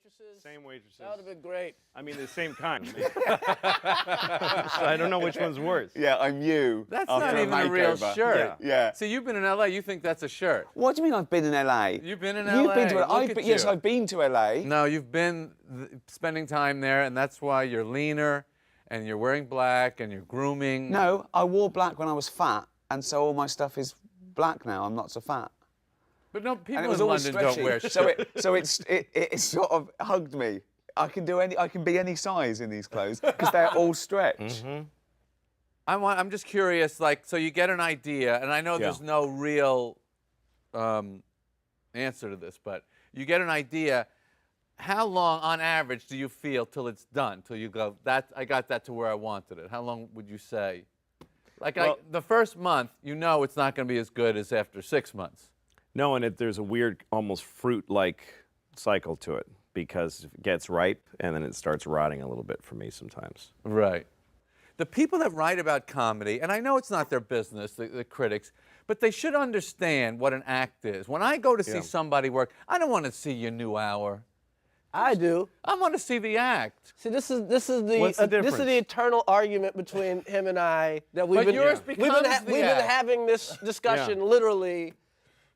waitresses? Same waitresses. That would have been great. I mean, the same kind. So I don't know which one's worse. Yeah, I'm you. That's after not even a real makeover. shirt. Yeah. So you've been in LA, you think that's a shirt. What do you mean I've been in LA? You've been in LA. You've been to Look LA. at Yes, you. I've been to LA. No, you've been spending time there, and that's why you're leaner, and you're wearing black, and you're grooming. No, I wore black when I was fat, and so all my stuff is black now. I'm not so fat. But no, And people it was in always London stretchy. don't wear shirts. So it sort of hugged me. I can be any size in these clothes because they're all stretched. I'm just curious, like, so you get an idea, and I know there's no real answer to this, but you get an idea. How long, on average, do you feel till it's done? Till you go, I got that to where I wanted it. How long would you say? Like, the first month, you know it's not going to be as good as after 6 months. No, and there's a weird, almost fruit-like cycle to it because it gets ripe and then it starts rotting a little bit for me sometimes. Right. The people that write about comedy, and I know it's not their business, the critics, but they should understand what an act is. When I go to see somebody work, I don't want to see your new hour. I do. I want to see the act. See, this is What's the the difference? eternal argument between him and I that we've But been yours we've becomes been, the we've been act. having this discussion literally.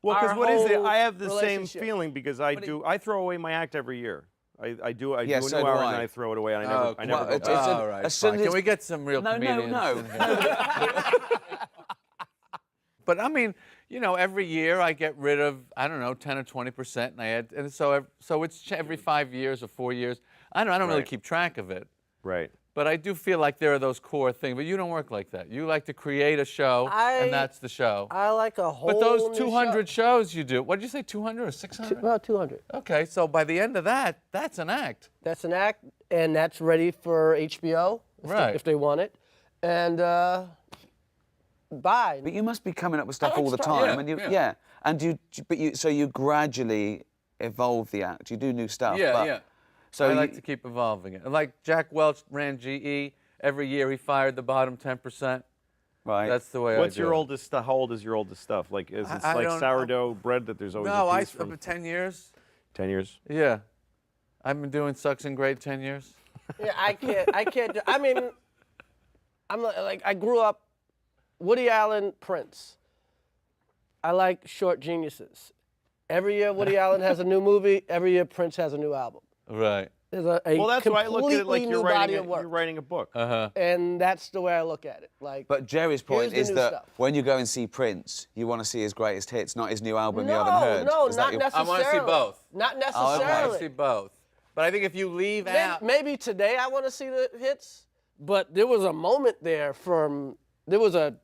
Well, our because what is it? whole I have the same relationship. feeling because I throw away my act every year. I do a so new do hour I. and then I throw it away and Oh, I never go it's back. All right, as soon fine. as Can we get some real No, comedians? no. in here? But I mean, you know, every year I get rid of, I don't know, 10 or 20%, and I add, and so it's every 5 years or 4 years. I don't really Right. keep track of it. Right. But I do feel like there are those core things. But you don't work like that. You like to create a show, and that's the show. I like a whole But those new 200 shows you do, what did you say, 200 or 600? About 200. Okay, so by the end of that, that's an act. That's an act, and that's ready for HBO Right. if they want it. And bye. But you must be coming up with stuff like all the stuff, time, yeah, and yeah. and so you gradually evolve the act. You do new stuff. Yeah, but, yeah. So I like to keep evolving it. Like Jack Welch ran GE. Every year he fired the bottom 10%. right. That's the way What's I do your it. oldest stuff? How old is your oldest stuff? Like, is it I like don't- sourdough bread that there's always No, a I piece from for 10 years. 10 years? Yeah. I've been doing Sucks and Grade 10 years. Yeah, I can't. I mean, I'm like I grew up Woody Allen, Prince. I like short geniuses. Every year Woody Allen has a new movie. Every year Prince has a new album. Right. There's a Well, that's why I look at it like completely you're new body writing, of work. you're writing a book. And that's the way I look at it. Like, But Jerry's point here's is the new that stuff. when you go and see Prince, you want to see his greatest hits, not his new album you haven't heard. No, Is that not your- necessarily. I want to see both. Not okay. I necessarily. want to see both. But I think if you leave out... Maybe today I want to see the hits, but there was a moment there there was a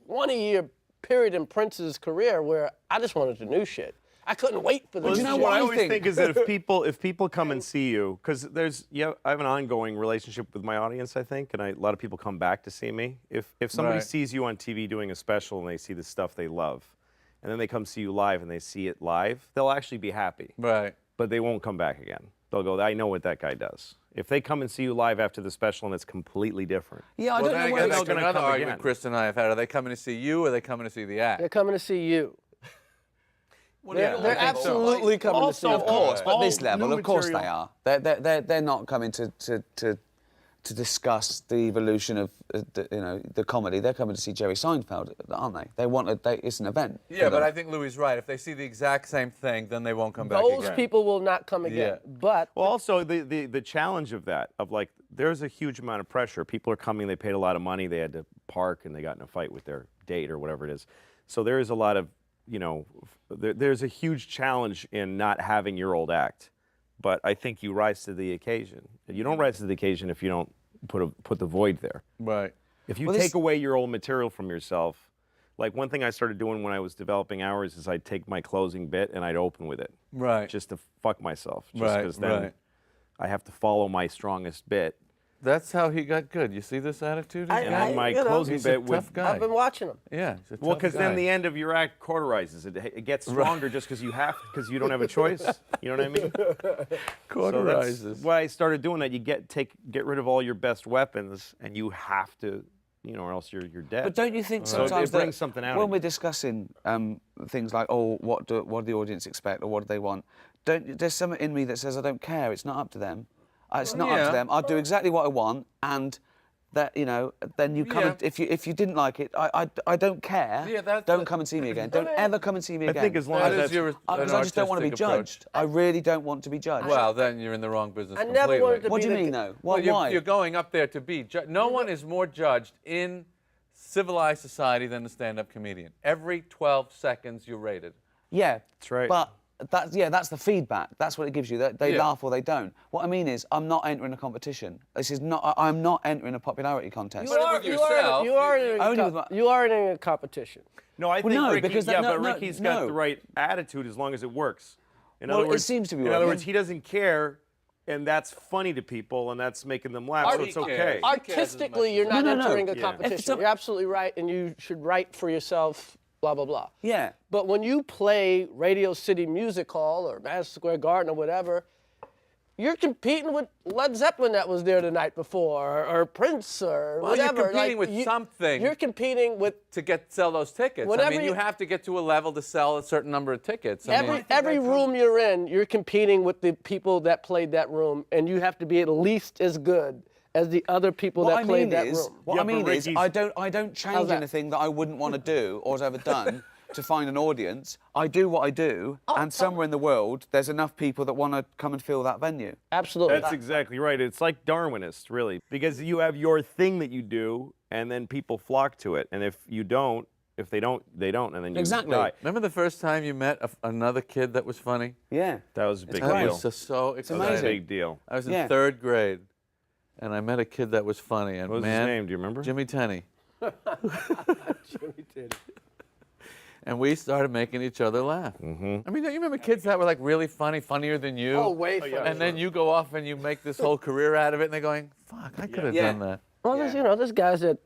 20-year period in Prince's career where I just wanted the new shit. I couldn't wait for the Well, new you know shit. what I I always think? think is that if people come and see you, because I have an ongoing relationship with my audience, I think, and a lot of people come back to see me. If somebody Right. sees you on TV doing a special and they see the stuff they love, and then they come see you live and they see it live, they'll actually be happy. Right. But they won't come back again. They'll go, I know what that guy does. If they come and see you live after the special and it's completely different. Yeah, I Well, don't then know I where guess it's that's gonna another come argument again. Chris and I have had. Are they coming to see you or are they coming to see the act? They're coming to see you. Yeah, They're I think so. absolutely coming to see you. Of course, but all this level, new of course they material- are. They're not coming to discuss the evolution of the comedy. They're coming to see Jerry Seinfeld, aren't they? It's an event. Yeah, for but them. I think Louis is right. If they see the exact same thing, then they won't come back Those again. people will not come again. Yeah. But Well, also the challenge of that, of like, there's a huge amount of pressure. People are coming, they paid a lot of money, they had to park, and they got in a fight with their date or whatever it is. So there is a lot of, there's a huge challenge in not having your old act. But I think you rise to the occasion. You don't rise to the occasion if you don't put the void there. Right. If you Well, take this- away your old material from yourself, like one thing I started doing when I was developing hours is I'd take my closing bit and I'd open with it. Right. Just to fuck myself. Just Right, because then right. I have to follow my strongest bit. That's how he got good. You see this attitude? I- And then my you know, closing He's a bit would. tough guy. I've been watching them. Yeah. He's a Well, tough because then guy. the end of your act cauterizes it. It gets stronger just because you don't have a choice. You know what I mean? So that's Cauterizes. why I started doing that. You get rid of all your best weapons, and you have to, or else you're dead. But don't you think So sometimes it brings that something out when of we're you. discussing things like, what do the audience expect or what do they want? there's something in me that says I don't care. It's not up to them. It's not up yeah. to them. I'll do exactly what I want, and that then you come. Yeah. And, if you didn't like it, I don't care. Yeah, don't come and see me again. Don't ever come and see me again. I think as long That as is that's your because I just don't want to be artistic approach. judged. I really don't want to be judged. Well, then you're in the wrong business I completely. never wanted to what be do you the mean, g- though? Well, Why? you're going up there to be judged. No one is more judged in civilized society than a stand-up comedian. Every 12 seconds you're rated. Yeah, That's right. But that's the feedback. That's what it gives you. They Yeah. laugh or they don't. What I mean is, I'm not entering a competition. This is not. I'm not entering a popularity contest. But with yourself, you are in Only a, with my- you are in a competition. No, I think no, Ricky, because yeah, that- no, but no, Ricky's got no. the right attitude as long as it works. In Well, other it words, seems to be In other working. words, he doesn't care, and that's funny to people, and that's making them laugh, so Artie it's cares. okay. Artistically, you're No, not no, no. entering a If Yeah. competition. it's some- You're absolutely right, and you should write for yourself, blah, blah, blah. Yeah. But when you play Radio City Music Hall or Madison Square Garden or whatever, you're competing with Led Zeppelin that was there the night before, or Prince, or Well, you're whatever. competing with something. You're competing with To sell those tickets. I Whatever mean, you you- have to get to a level to sell a certain number of tickets. I mean, every room you're in. You're competing with the people that played that room, and you have to be at least as good as the other people What that I played mean that is, room. what Yeah, I mean but is, Ricky's- I don't How's change that? anything that I wouldn't want to do or has ever done to find an audience. I do what I do, and somewhere in the world, there's enough people that want to come and fill that venue. Absolutely. That's exactly right. It's like Darwinist, really, because you have your thing that you do, and then people flock to it. And if you don't, if they don't, they don't, and then you Exactly. die. remember the first time you met another kid that was funny? Yeah. That was a big great. That deal. was just so That exciting. was a amazing. big deal. I was in Yeah. 3rd grade, and I met a kid that was funny. And What was man, his name? Do you remember? Jimmy Tenney. Jimmy did. And we started making each other laugh. Mm-hmm. I mean, don't you remember kids that were like really funny, funnier than you? Oh, way funny. And then you go off and you make this whole career out of it, and they're going, "Fuck, I could have Yeah. done that." Well, there's guys that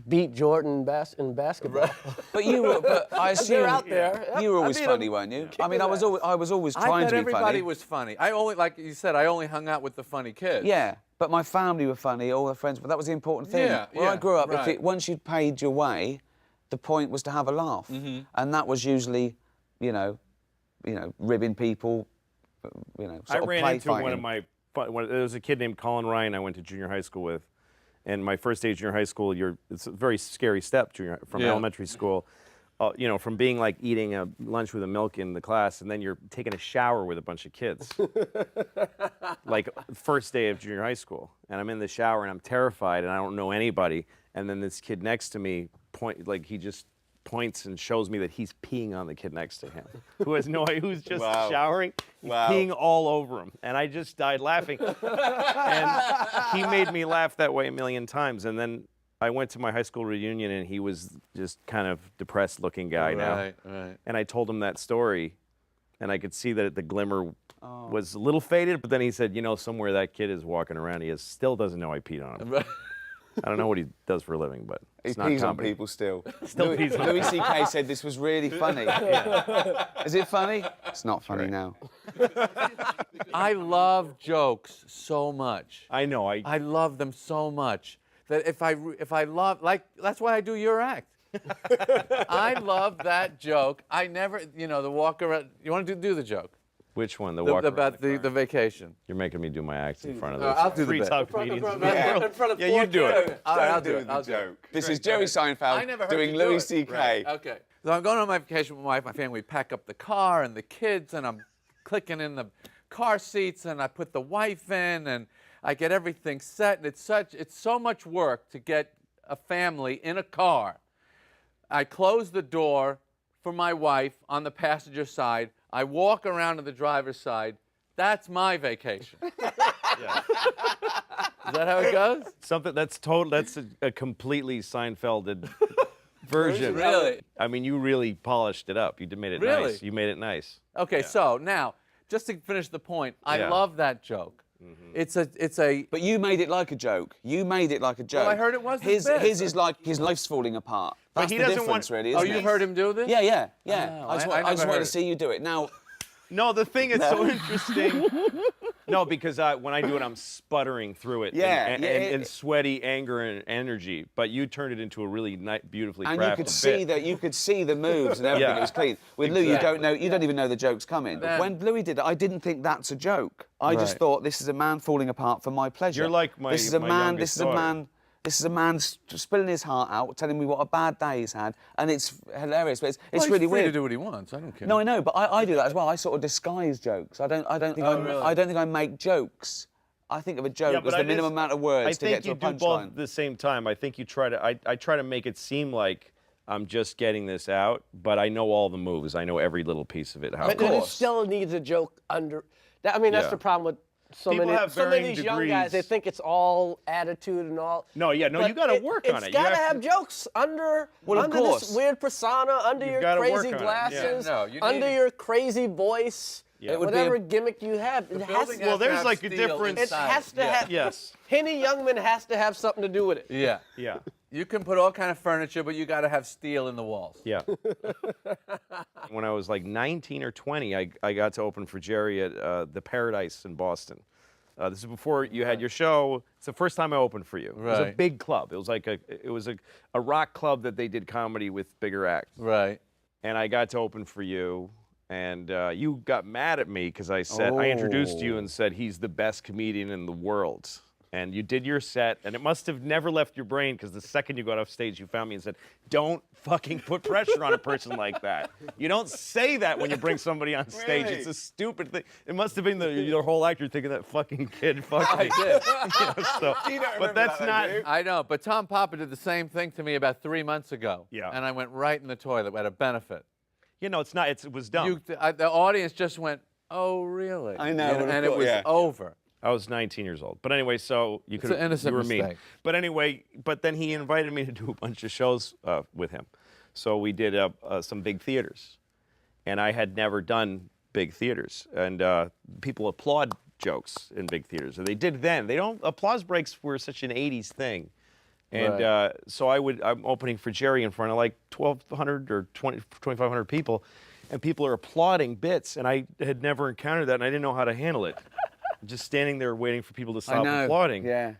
beat Jordan in basketball. But I assume They're out there. you were I always beat funny, 'em. weren't you? Kick I mean, his I was always I trying thought to be everybody funny. was funny. I only, like you said, I only hung out with the funny kids. Yeah, but my family were funny, all the friends, but that was the important thing. Yeah, Where I yeah, grew up, right. once you'd paid your way, the point was to have a laugh. And that was usually, ribbing people, sort I of ran play into fighting. one of my. There was a kid named Colin Ryan I went to junior high school with, and my first day of junior high school, it's a very scary step from Yeah. elementary school. From being like eating a lunch with a milk in the class, and then you're taking a shower with a bunch of kids. Like first day of junior high school, and I'm in the shower and I'm terrified and I don't know anybody. And then this kid next to me he just points and shows me that he's peeing on the kid next to him, who has no idea, who's just Wow. showering. He's peeing all over him, and I just died laughing. And he made me laugh that way a million times. And then I went to my high school reunion, and he was just kind of depressed-looking guy now. Right. And I told him that story, and I could see that the glimmer Oh. was a little faded. But then he said, somewhere that kid is walking around, still doesn't know I peed on him. I don't know what he does for a living, but He it's not pees on comedy. people still. Still pees on Louis C.K. said this was really funny. Is it funny? It's not funny now. I love jokes so much. I know. I love them so much that if I love, like, that's why I do your act. I love that joke. I never, the walk around. You want to do the joke? Which one? The The- walk around about the the vacation. You're making me do my acts in front of I'll do the free bit. talk comedians. In front of Yeah, four you do it. kids. All right, I'll Don't do it. the I'll do it. joke. This is Jerry I Seinfeld never heard doing you do Louis it. C.K. Okay. So I'm going on my vacation with my wife, my family. We pack up the car and the kids, and I'm clicking in the car seats, and I put the wife in, and I get everything set. And it's so much work to get a family in a car. I close the door for my wife on the passenger side. I walk around to the driver's side. That's my vacation. Yeah. Is that how it goes? Something that's a completely Seinfelded version. Really? I mean, you really polished it up. You made it Really? nice. You made it nice. Okay, so now, just to finish the point, I Yeah. love that joke. It's a. But you made it like a joke. You made it like a joke. I heard it was a his. bit. His is like his life's falling apart. But That's he the doesn't difference, want- really. Oh, Isn't you've it? heard him do this? Yeah. Oh, I just I wanted never to heard see you do it. Now, No, the thing that's so interesting. No, because when I do it, I'm sputtering through it. Yeah, and sweaty anger and energy. But you turned it into a really beautifully crafted And you could see bit. that you could see the moves and everything. Yeah. It was clean. With Lou, you don't even know the joke's coming. Then- When Louis did it, I didn't think that's a joke. I just Right. thought this is a man falling apart for my pleasure. You're like my This is a my man. youngest This is a man. This is a man spilling his heart out, telling me what a bad day he's had, and it's hilarious. But it's Well, he's really free weird. to do what he wants. I don't care. No, I know, but I do that as well. I sort of disguise jokes. I don't think I don't think I make jokes. I think of a joke as the minimum amount of words to get to a I think you do both punchline. at the same time. I think you try to. I try to make it seem like I'm just getting this out, but I know all the moves. I know every little piece of it. How it But it goes. still needs a joke under. I mean, that's Yeah. the problem with so People many. have So many of varying these young guys, they degrees. think it's all attitude and all. No, yeah, no, But you got to work on it. It's got to You have jokes under Well, of course. this weird persona, under You've your gotta work crazy on it, yeah. glasses, No, you need under it. your crazy voice, It would be whatever a- gimmick you have. It has building to, Well, has to there's have like a steel difference- it inside has to have. Yes. Henny Youngman has to have something to do with it. Yeah. Yeah. You can put all kind of furniture, but you got to have steel in the walls. Yeah. When I was like 19 or 20, I got to open for Jerry at the Paradise in Boston. This is before you had your show. It's the first time I opened for you. It was a Right. big club. It was like a rock club that they did comedy with bigger acts. Right. And I got to open for you. And you got mad at me because I said, I introduced you and said he's the best comedian in the world. And you did your set, and it must have never left your brain because the second you got off stage, you found me and said, don't fucking put pressure on a person like that. You don't say that when you bring somebody on stage. Really? It's a stupid thing. It must have been your whole actor thinking that fucking kid fucked me. I did. So, but that's not. I know, but Tom Papa did the same thing to me about 3 months ago. Yeah. And I went right in the toilet at a benefit. You know, it's not. It was dumb. The audience just went, "Oh, really?" I know, and, of it course, was yeah. over. I was 19 years old. But anyway, so you It's could an innocent you were mean. mistake. But anyway, but then he invited me to do a bunch of shows with him. So we did some big theaters. And I had never done big theaters. And people applaud jokes in big theaters. Or they did then. They don't, applause breaks were such an 80s thing. And Right. so I'm opening for Jerry in front of like 1,200 or 2,500 people. And people are applauding bits. And I had never encountered that, and I didn't know how to handle it. Just standing there waiting for people to stop applauding. Yeah.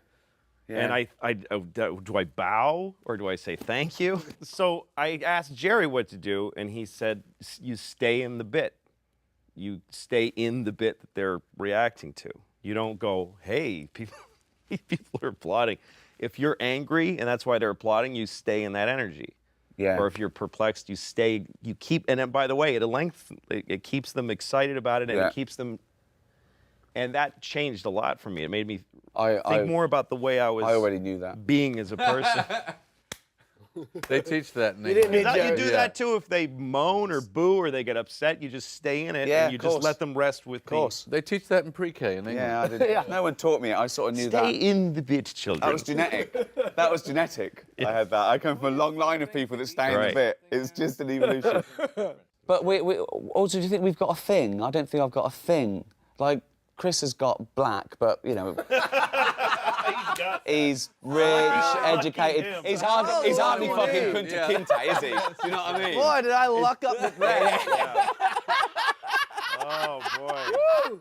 And do I bow or do I say thank you? So I asked Jerry what to do, and he said, you stay in the bit. You stay in the bit that they're reacting to. You don't go, hey, people are applauding. If you're angry and that's why they're applauding, you stay in that energy. Yeah. Or if you're perplexed, you stay, you keep, and then by the way, it keeps them excited about it, and Yeah. it keeps them. And that changed a lot for me. It made me I think more about the way I was I already knew that. being as a person. They teach that in You didn't England. need You Jerry. do that too if they moan or boo or they get upset. You just stay in it Yeah, and you of just course. let them rest with Of course. They teach that in pre-K in England. Yeah, I did. No one taught me it. I sort of knew Stay that. in the bit, children. That was genetic. That was genetic. I had that. I come from a long line of people that stay in the Right. bit. It's just an evolution. But we also, do you think we've got a thing? I don't think I've got a thing. Like, Chris has got black, but, you know... He's rich, educated. him. He's hardly what fucking do you Kunta Yeah. Kinte, is he? Do you know what I mean? Boy, did I luck up with that. Oh boy.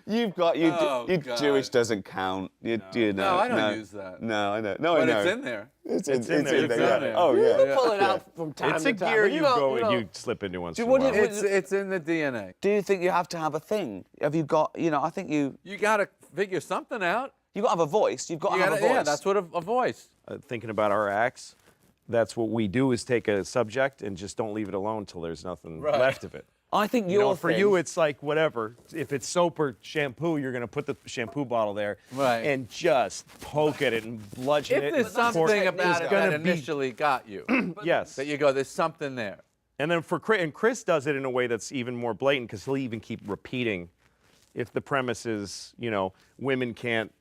You've got Oh, you God. Jewish doesn't count. You know. No, I don't use that. No, I know. No, But I know. it's in there. It's in there. there. It's yeah. in there. Oh yeah. You pull it out from time It's to a time. gear but you don't- go you and you don't- slip into once Do in you- a what do while. you- It's in the DNA. Do you think you have to have a thing? Have you got? You know, I think you got to figure something out. got to have a voice. You've got to You have gotta, a voice. yeah, that's what a voice. Thinking about our acts, that's what we do is take a subject and just don't leave it alone till there's nothing Right. left of it. I think You know, your for thing- you, it's like whatever. If it's soap or shampoo, you're going to put the shampoo bottle there Right. and just poke at it and bludgeon If it. there's something There's about it gonna that be- initially got you, Yes. that you go, there's something there. And then for Chris does it in a way that's even more blatant because he'll even keep repeating. If the premise is, you know, women can't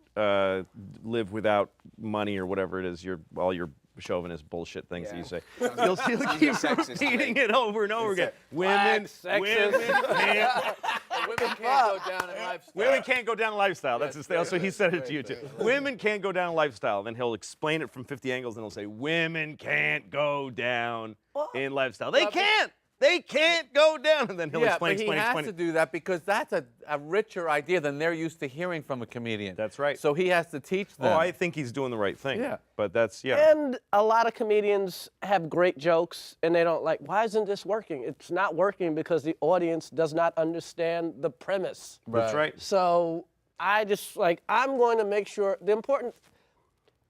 live without money or whatever it is, all your chauvinist bullshit things that you say. He'll keep sexist, repeating it over and over again. Women sexist. Women can't go down in lifestyle. Women can't go down lifestyle. That's his thing. So he said it to you too. Women can't go down lifestyle. Then he'll explain it from 50 angles and he'll say, women can't go down in lifestyle. They can't. They can't go down. And then he'll Yeah, explain, but explain, he has explain. to do that because that's a richer idea than they're used to hearing from a comedian. That's right. So he has to teach them. Oh, I think he's doing the right thing. Yeah. But that's, yeah. And a lot of comedians have great jokes, and they don't like, why isn't this working? It's not working because the audience does not understand the premise. That's right. So I just, like, I'm going to make sure,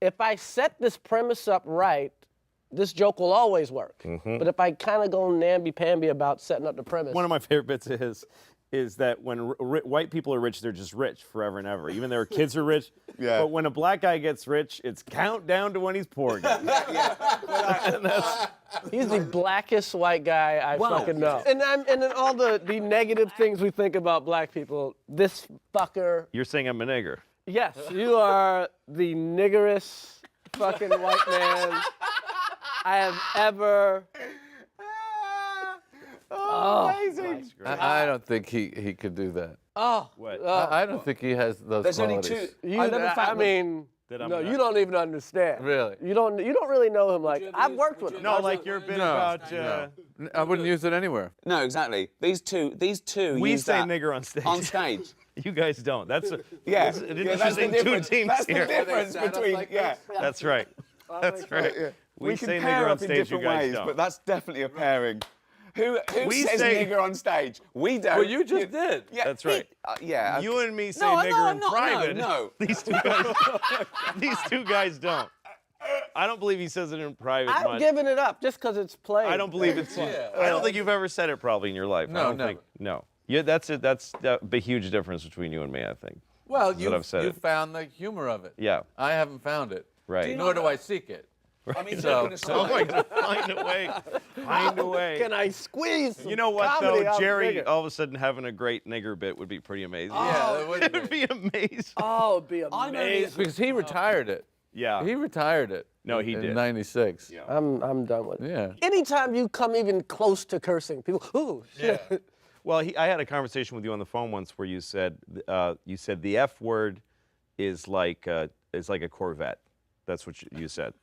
if I set this premise up right, this joke will always work. But if I kind of go namby-pamby about setting up the premise. One of my favorite bits is that when white people are rich, they're just rich forever and ever. Even their kids are rich. Yeah. But when a black guy gets rich, it's countdown to when he's poor again. He's the blackest white guy I Wow. fucking know. And then all the negative things we think about black people, this fucker. You're saying I'm a nigger. Yes, you are the niggerest fucking white man I have ever. Amazing. I don't think he could do that. Oh, What? I don't think he has those There's only qualities. two. you, I love the fact I that- mean, That I'm no, not- you don't even understand. Really? You don't really know him like I've worked with him. No, like your bit No. about. I wouldn't use it anywhere. No, exactly. These two We use say that nigger on stage. On stage. You guys don't. That's an Yeah. interesting two teams That's here. the difference between, yeah. That's right. That's right. We can say pair nigger on up in stage. You different guys ways, don't. but that's definitely a pairing. Who We says say- nigger on stage? We don't. Well, you just did. Yeah, That's right. Yeah. You and me say No, nigger no, in no, private. no. These two guys don't. I don't believe he says it in private I'm much. giving it up just because it's played. I don't believe it's. I don't think you've ever said it probably in your life. No, I don't never. think. No. Yeah, that's it. That's the huge difference between you and me. I think. Well, Is that I've said you it. found the humor of it. Yeah. I haven't found it. Right. Nor do I seek it. I mean, So- looking aside- I'm going to find a way. Find a way. Can I squeeze some You know what comedy though, out of Jerry? nigger? All of a sudden having a great nigger bit would be pretty amazing. Yeah, that would It'd be amazing. Oh, it'd be I know amazing. Because he retired it. Yeah. He retired it. No, he in did. '96. Yeah. I'm done with it. Yeah. Anytime you come even close to cursing, people, ooh, shit. Well, I had a conversation with you on the phone once where you said the F word is like a Corvette. That's what you said.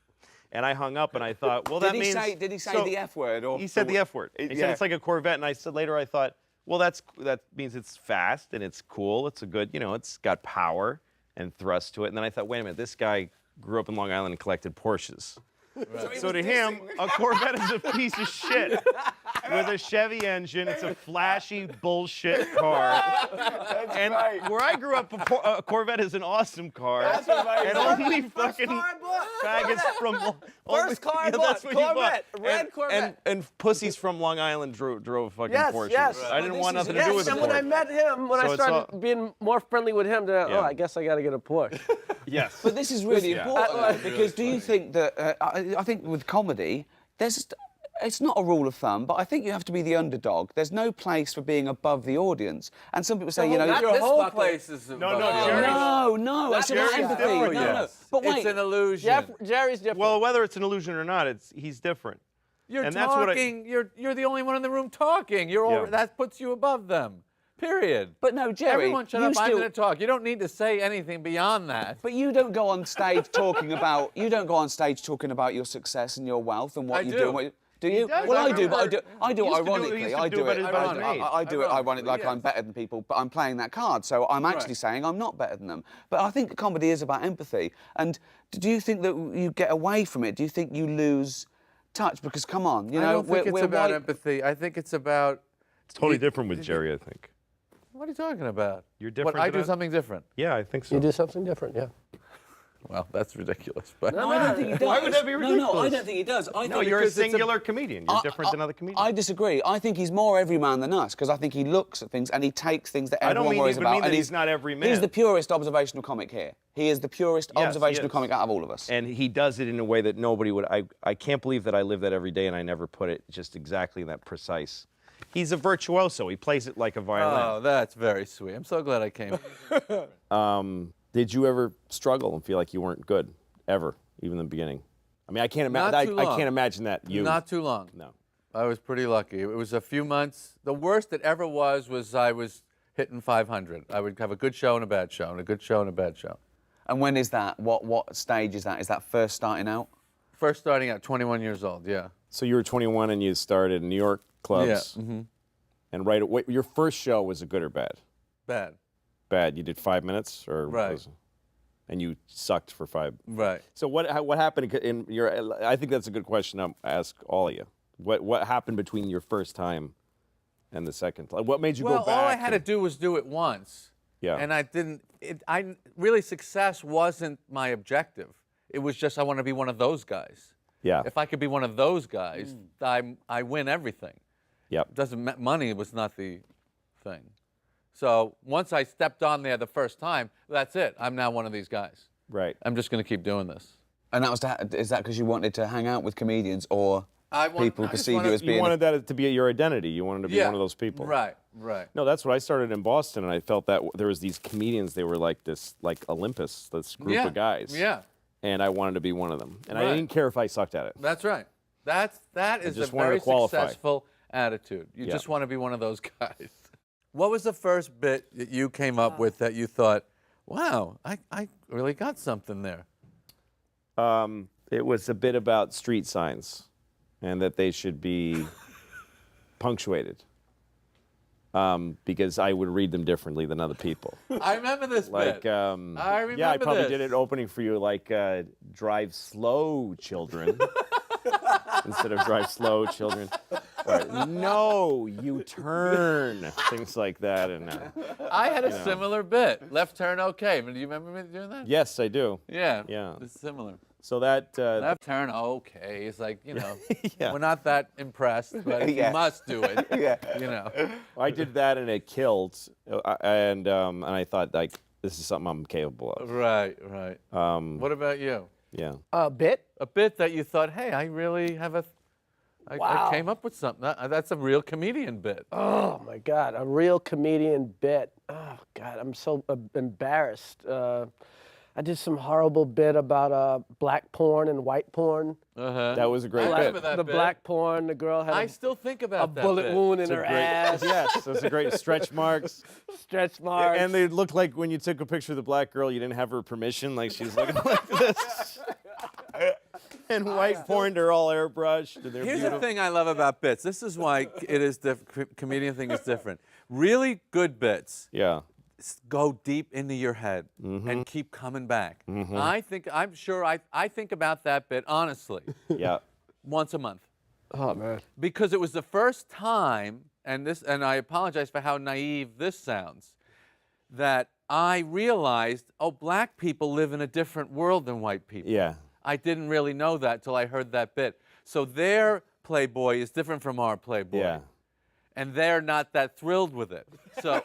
And I hung up and I thought, well, that Did he means. say? Did he say so- the F word? Or He said the F word. He Yeah. said it's like a Corvette, and I said later I thought, well, that means it's fast and it's cool. It's a good, it's got power and thrust to it. And then I thought, wait a minute, this guy grew up in Long Island and collected Porsches. So to him, a Corvette is a piece of shit with a Chevy engine. It's a flashy bullshit car. And where I grew up, a Corvette is an awesome car. And only fucking faggots from First car I yeah, that's bought, what you bought. Corvette, red And- Corvette. And pussies from Long Island drove fucking Yes, Porsches. yes. I didn't But want this nothing is- to do Yes, with and it. when I met him, when So I it's started being more friendly with him, then, Yeah. oh, I guess I got to get a Porsche. Yes. But this is really Yeah. important though, because do you think that I think with comedy, it's not a rule of thumb, but I think you have to be the underdog. There's no place for being above the audience. And some people say, Not Your this whole fucker. place is no, above Jerry. you. No, it's about Jerry's empathy. different, No, yes. But wait, It's an illusion. Jerry's different. Well, whether it's an illusion or not, he's different. You're and that's what I- talking. You're the only one in the room talking. Yeah. That puts you above them. Period. but no, Jerry, Everyone shut you up. I'm still- going to talk. You don't need to say anything beyond that. But you don't go on stage talking about your success and your wealth and what I you do. do. And what you, do you? does. Well, I I do, but remember- I do he it used to do it- he ironically. used to I do do it it. better than me. I do it ironically, like yes. I'm better than people, but I'm playing that card. So I'm actually saying I'm not better than them. But I think comedy is about empathy. And do you think that you get away from it? Do you think you lose touch? Because come on, I don't think it's we're about white- empathy. I think it's about. It's totally different with Jerry, I think. What are you talking about? You're different What, I than do I- something different. Yeah, I think so. You do something different, yeah. Well, that's ridiculous. But No, I don't think he does. Why would that be No, I ridiculous? don't think he does. I No, think you're a because it's singular comedian. You're different than other comedians. I disagree. I think he's more everyman than us because I think he looks at things and he takes things that I don't everyone mean- worries even about. mean that and he's not every man. He's the purest observational comic here. He is the purest Yes, he observational is. comic out of all of us. And he does it in a way that nobody would. I can't believe that I live that every day and I never put it just exactly that precise. He's a virtuoso. He plays it like a violin. oh, that's very sweet. I'm so glad I came. Did you ever struggle and feel like you weren't good ever, even in the beginning? I mean, I can't Not imagine. too I long. can't imagine that you. Not too long. No. I was pretty lucky. It was a few months. The worst it ever was I was hitting 500. I would have a good show and a bad show, and a good show and a bad show. And when is that? What stage is that? Is that first starting out? First starting at 21 years old, yeah. So you were 21 and you started in New York clubs. Yeah. Mm-hmm. And right away, your first show was a good or bad? Bad. Bad. You did 5 minutes, or Right. and you sucked for 5. Right. So what happened in your? I think that's a good question to ask all of you. What happened between your first time and the second time? What made you Well, go back? all I had to do was do it once. Yeah. And I didn't. Really, success wasn't my objective. It was just I want to be one of those guys. Yeah. If I could be one of those guys, I win everything. Yep. Money was not the thing. So once I stepped on there the first time, that's it. I'm now one of these guys. Right. I'm just going to keep doing this. And is that because you wanted to hang out with comedians, or people I just perceive wanted- you as being? You wanted that to be your identity. You wanted to be one of those people. Right. Right. No, that's what I started in Boston, and I felt that there was these comedians. They were like this, like Olympus, this group of guys. Yeah. And I wanted to be one of them, and I Right. didn't care if I sucked at it. That right. That is a just wanted very to qualify. successful attitude. You Yeah. just want to be one of those guys. What was the first bit that you came up with that you thought, wow, I really got something there? It was a bit about street signs, and that they should be punctuated, because I would read them differently than other people. I remember this Like, bit. I remember yeah, I probably this. did an opening for you, like drive slow, children, instead of drive slow, children. Or, no, you turn, things like that. And I had a similar bit. Left turn, okay. But do you remember me doing that? yes, I do. Yeah. Yeah. It's similar. So that Left turn, okay. It's like, Yeah. we're not that impressed, but Yeah. you must do it. Yeah. I did that and it killed, and I thought, like, this is something I'm capable of. Right. What about you? Yeah. A bit? A bit that you thought, hey, I really have I Wow. came up with something. That's a real comedian bit. Oh my God, a real comedian bit. Oh God, I'm so embarrassed. I did some horrible bit about black porn and white porn. Uh-huh. That was a great I bit. remember that The bit. black porn, the girl had I a still think about that bullet bit. wound in It's a her great- ass, Yes, those are great stretch marks. stretch marks. And they looked like when you took a picture of the black girl, you didn't have her permission, like she's looking like this. And white porn, they're all airbrushed. And they're Here's beautiful. the thing I love about bits. This is why it is comedian thing is different. Really good bits Yeah. go deep into your head Mm-hmm. and keep coming back. I'm sure I think about that bit honestly Yeah. once a month. oh man. Because it was the first time, and I apologize for how naive this sounds, that I realized, oh, black people live in a different world than white people. Yeah. I didn't really know that till I heard that bit. So their Playboy is different from our Playboy. Yeah. And they're not that thrilled with it. So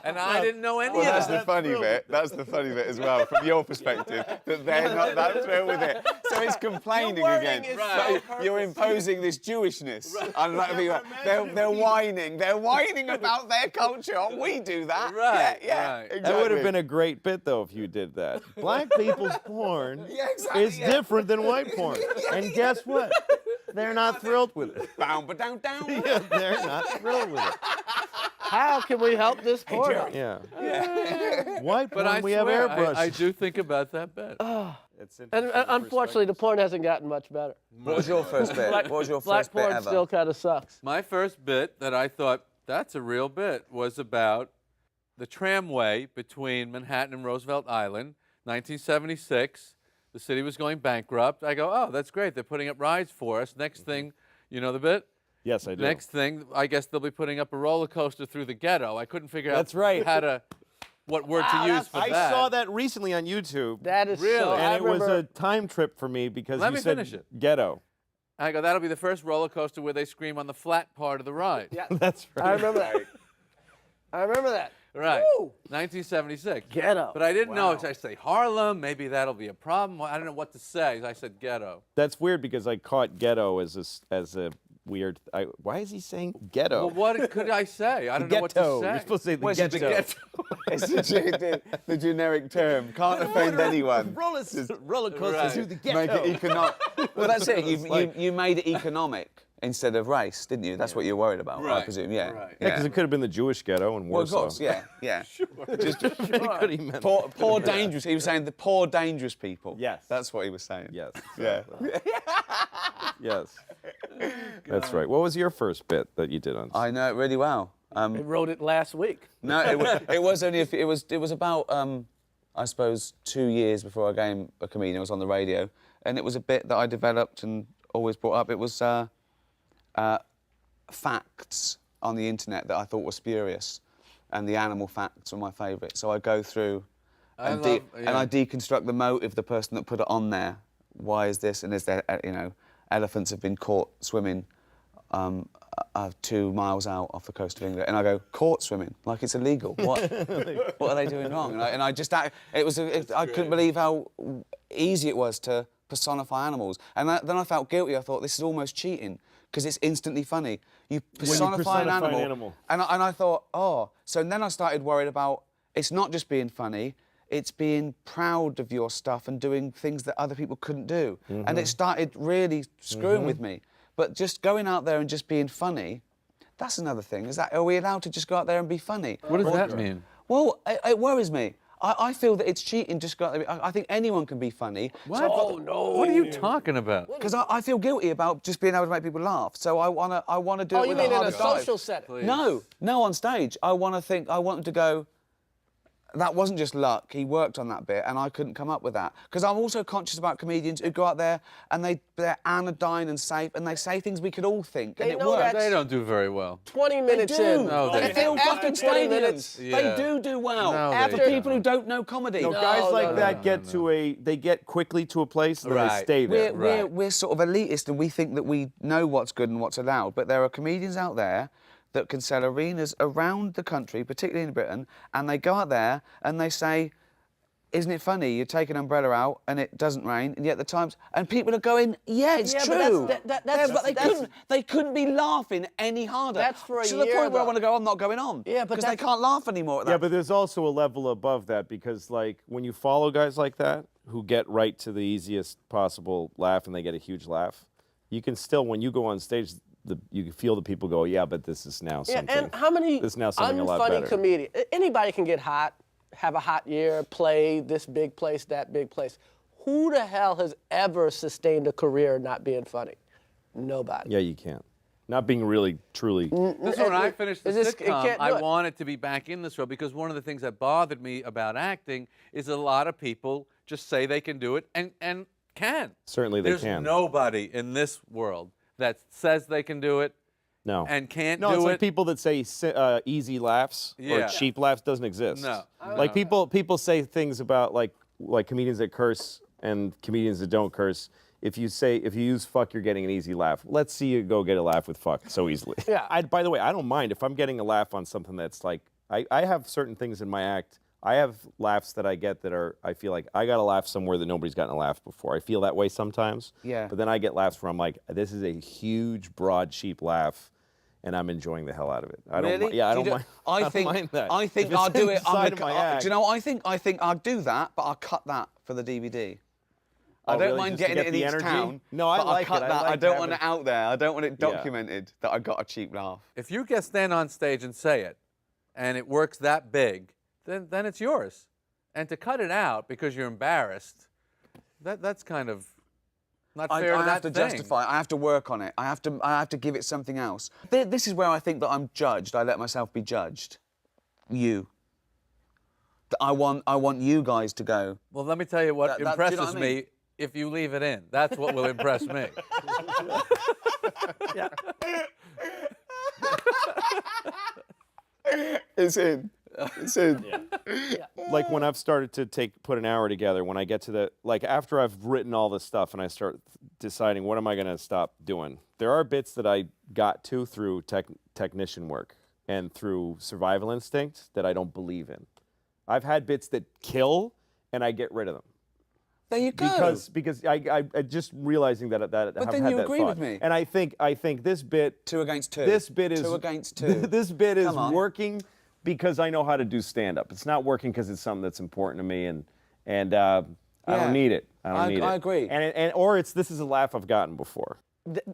and I didn't know any Well, of that's that. the funny bit. That's the funny bit as well, from your perspective, that they're not that thrilled with it. So it's complaining Your wording again. is So so you're imposing this Jewishness. And like, they're whining. They're whining about their culture. Oh, we do that. Right, Yeah. right. Exactly. That would have been a great bit, though, if you did that. Black people's porn Yeah, exactly, is yeah. different than white porn. And guess what? They're not thrilled with it. Bound, but down. Yeah, they're not thrilled with it. How can we help this porno? Yeah. White porn, But I we have swear, airbrushes. I do think about that bit. It's And interesting unfortunately, the perspectives. porn hasn't gotten much better. What was your first bit? What was your Black first bit porn ever? still kind of sucks. My first bit that I thought, that's a real bit, was about the tramway between Manhattan and Roosevelt Island, 1976. The city was going bankrupt. I go, oh, that's great. They're putting up rides for us. Next thing, you know the bit? Yes, I do. Next thing, I guess they'll be putting up a roller coaster through the ghetto. I couldn't figure That's out right. what word to use for I that. saw that recently on YouTube. That is Really? so. and I it was remember, a time trip for me because Let you me said finish it. ghetto. I go, that'll be the first roller coaster where they scream on the flat part of the ride. Yeah, That's right. I remember that. I remember that. Right. Woo! 1976. Ghetto. But I didn't know. Should I say Harlem? Maybe that'll be a problem. I don't know what to say. I said ghetto. That's weird because I caught ghetto as a weird. Why is he saying ghetto? Well, what could I say? I don't know what to Ghetto. say. You're supposed to say the Where's ghetto. the ghetto? It's the generic term. Can't offend anyone. Roller coaster Right. through the Make ghetto. it economic. Well, that's it. You made it economic. instead of race, didn't you? That's what you're worried about, I Right, presume. Yeah. right. Yeah, because it could have been the Jewish ghetto in Well, of Warsaw. course, yeah. Sure. Just It could have meant poor dangerous. He was saying the poor dangerous people. Yes. That's what he was saying. Yes. Yeah. Yes. That's right. What was your first bit that you did on? I know it really well. I wrote it last week. No, it was only it was about I suppose 2 years before I became a comedian. I was on the radio, and it was a bit that I developed and always brought up. It was facts on the internet that I thought were spurious, and the animal facts were my favourite. So I go through and I deconstruct the motive, the person that put it on there. Why is this? And is there, elephants have been caught swimming 2 miles out off the coast of England, and I go, caught swimming, like it's illegal. What are they doing wrong? I couldn't believe how easy it was to personify animals. And then I felt guilty. I thought, this is almost cheating, because it's instantly funny. You personify an animal. And I thought, oh. So then I started worried about, it's not just being funny, it's being proud of your stuff and doing things that other people couldn't do. And it started really screwing with me. But just going out there and just being funny, that's another thing. Are we allowed to just go out there and be funny? What does that mean? Well, it worries me. I feel that it's cheating just go out there. I think anyone can be funny. What? Oh, no. What are you talking about? Because I feel guilty about just being able to make people laugh. So I wanna do it You with mean a in harder a dive. social setting? Please. No, on stage. I want them to go, that wasn't just luck, he worked on that bit, and I couldn't come up with that. Because I'm also conscious about comedians who go out there and they're anodyne and safe, and they say things we could all think, and They it know works. that- They don't do very well. 20 minutes They do. in. No, They they fill After fucking 20 stadiums. minutes. Yeah. They do well. No, After they people who don't know comedy. No, guys like no, that they get quickly to a place and then they Right. stay there. We're sort of elitist, and we think that we know what's good and what's allowed. But there are comedians out there that can sell arenas around the country, particularly in Britain, and they go out there and they say, isn't it funny? You take an umbrella out and it doesn't rain, and yet the Times, and people are going, yeah, it's Yeah, true. but They couldn't be laughing any harder. That's for a to the year, point where I though. want to go, I'm not going on. Yeah, but because they that's- can't laugh anymore at that. Yeah, but there's also a level above that, because like when you follow guys like that who get right to the easiest possible laugh and they get a huge laugh, you can still, when you go on stage, you can feel the people go, yeah, but this is now Yeah, something. and how many this is now something a lot unfunny better. comedians? Anybody can get hot, have a hot year, play this big place, that big place. Who the hell has ever sustained a career not being funny? Nobody. Yeah, you can't. Not being really, truly. This is when I finished the Is this- it sitcom, can't do I it. wanted to be back in this role, because one of the things that bothered me about acting is a lot of people just say they can do it and can. Certainly they There's can. nobody in this world that says they can do it No. and can't No, do it's it. like people that say easy laughs Yeah. or cheap laughs doesn't exist. No. Like people say things about like comedians that curse and comedians that don't curse. If you use fuck, you're getting an easy laugh. Let's see you go get a laugh with fuck so easily. Yeah. By the way, I don't mind if I'm getting a laugh on something that's like, I have certain things in my act. I have laughs that I get that are, I feel like I got a laugh somewhere that nobody's gotten a laugh before. I feel that way sometimes. Yeah. But then I get laughs where I'm like, this is a huge, broad, cheap laugh, and I'm enjoying the hell out of it. I don't Really? mind. Yeah, I Do don't you mind. I don't think mind that. I think If it's I'll do it. inside of my act. Do you know what I think I'll do that, but I'll cut that for the DVD. I Oh, don't really? mind Just to getting get it in the each energy? town. No, I but like I'll cut it. I that. I like don't want having- it out there. I don't want it Yeah. documented that I got a cheap laugh. If you get stand on stage and say it, and it works that big, then it's yours. And to cut it out because you're embarrassed, that's kind of not I fair to have that to thing. justify. I have to work on it. I have to give it something else. This is where I think that I'm judged. I let myself be judged. You. That I want you guys to go. Well, let me tell you what Do you know impresses what I mean? me. If you leave it in, that's what will impress me. It's in. It's in. Like when I've started to put an hour together, when I get to the, like after I've written all this stuff and I start deciding what am I going to stop doing, there are bits that I got to through technician work and through survival instinct that I don't believe in. I've had bits that kill and I get rid of them. There you go. Because I just realizing that I've then had you that agree thought. with me. And I think this bit 2 against 2. This bit is 2 against 2. This bit is Come on. working because I know how to do stand up. It's not working because it's something that's important to me and I Yeah. don't need it. I don't need it. I agree. Or this is a laugh I've gotten before.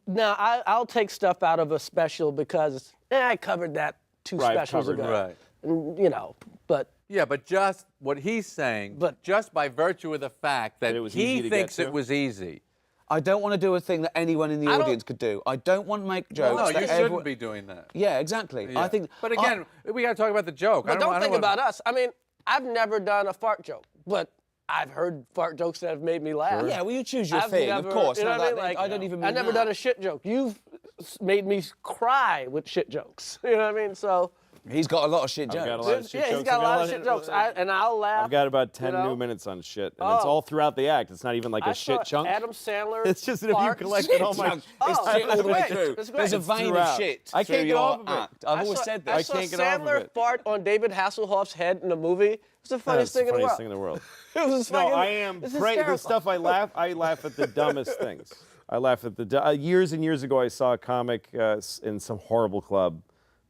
Now, I'll take stuff out of a special because I covered that two Right, specials covered ago. that. Right. And, you know, but Yeah, but just what he's saying, But- just by virtue of the fact that it was easy he to get thinks to? it was easy. I don't want to do a thing that anyone in the I don't- audience could do. I don't want to make jokes. No, that you shouldn't everyone- be doing that. Yeah, exactly. Yeah. I think. But again, we got to talk about the joke. but don't think wanna- about us. I mean, I've never done a fart joke, but I've heard fart jokes that have made me laugh. Yeah, well, you choose your I've thing, never, of course. You know No, what I mean? that- Like, I don't even. I've mean never that. done a shit joke. You've made me cry with shit jokes. You know what I mean? So. He's got a lot of shit jokes. got a lot of shit Yeah, he's jokes. got a I've lot of shit jokes, and I'll laugh. I've got about 10 you know? new minutes on shit, and it's Oh. all throughout the act. It's not even like I a shit saw chunk. Adam Sandler. It's just that if you fart- collected all my Chunk. It's Oh, shit all the way great. through. It's great. There's a It's vein throughout. of shit I through can't get your off of it. act. I've I always saw- said I this. saw can't get off of Sandler it. fart on David Hasselhoff's head in a movie. It was the funniest That's thing the in the funniest world. thing in the world. It was No, fucking, I am it's the hysterical. stuff I laugh at the dumbest things. I laugh at the years and years ago I saw a comic in some horrible club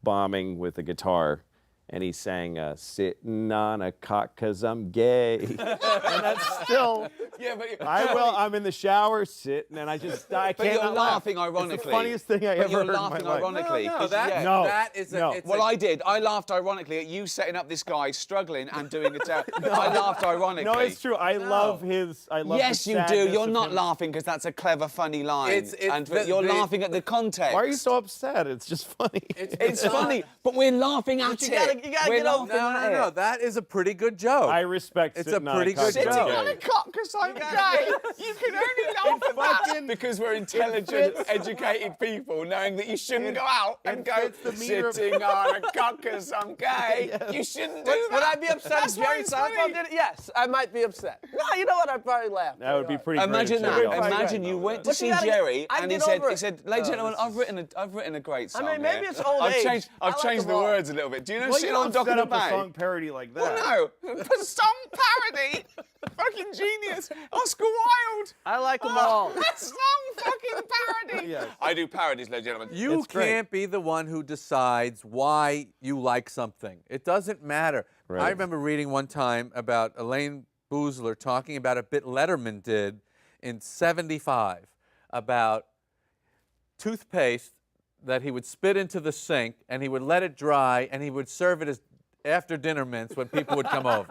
bombing with a guitar, and he sang "Sitting on a Cock 'Cause I'm Gay," and that's still. Yeah, but I'm in the shower sitting, and I But can't you're not laughing laugh. ironically. It's the funniest thing I But ever you're heard in my laughing life. ironically. No, 'cause- that, yeah. No. that is a. No. It's Well, a, I did. I laughed ironically at you setting up this guy struggling and doing it. I laughed ironically. No, it's true. I love his. I love. Yes, the you do. sadness You're of not him. laughing because that's a clever, funny line. It's and the- you're the- laughing at the context. Why are you so upset? It's just funny. It's funny, but we're laughing at you it. gotta We're get over- laughing at no. it. That is a pretty good joke. I respect. It's a sitting on pretty cock good 'cause I'm joke. gay. On a cock because I'm gay. You can only laugh at that because we're intelligent, educated people, knowing that you shouldn't go out and go fits the meter of- sitting on a cock because I'm gay. You shouldn't do that. Would I be upset That's if Jerry why it's funny. Seinfeld did it? Yes, I might be upset. No, you know what? I'd probably laugh. That would be pretty. Imagine great that. if Jerry Seinfeld Imagine did you that. went to But you see gotta get- Jerry I and he get said, over it. ladies and gentlemen, I've written a great song. I mean, maybe here. it's old I've age. changed, I I've like changed them the all. words a little bit. Do you know Well, Sitting you on don't Dock set of the up a Bay? song parody like that. Well, no, a song parody. Fucking genius. Oscar Wilde. I like them all. A song fucking parody. Yes. I do parodies, ladies and gentlemen. You It's great. can't be the one who decides why you like something. It doesn't matter. Right. I remember reading one time about Elaine Boozler talking about a bit Letterman did in '75 about toothpaste that he would spit into the sink and he would let it dry and he would serve it as after dinner mints when people would come over.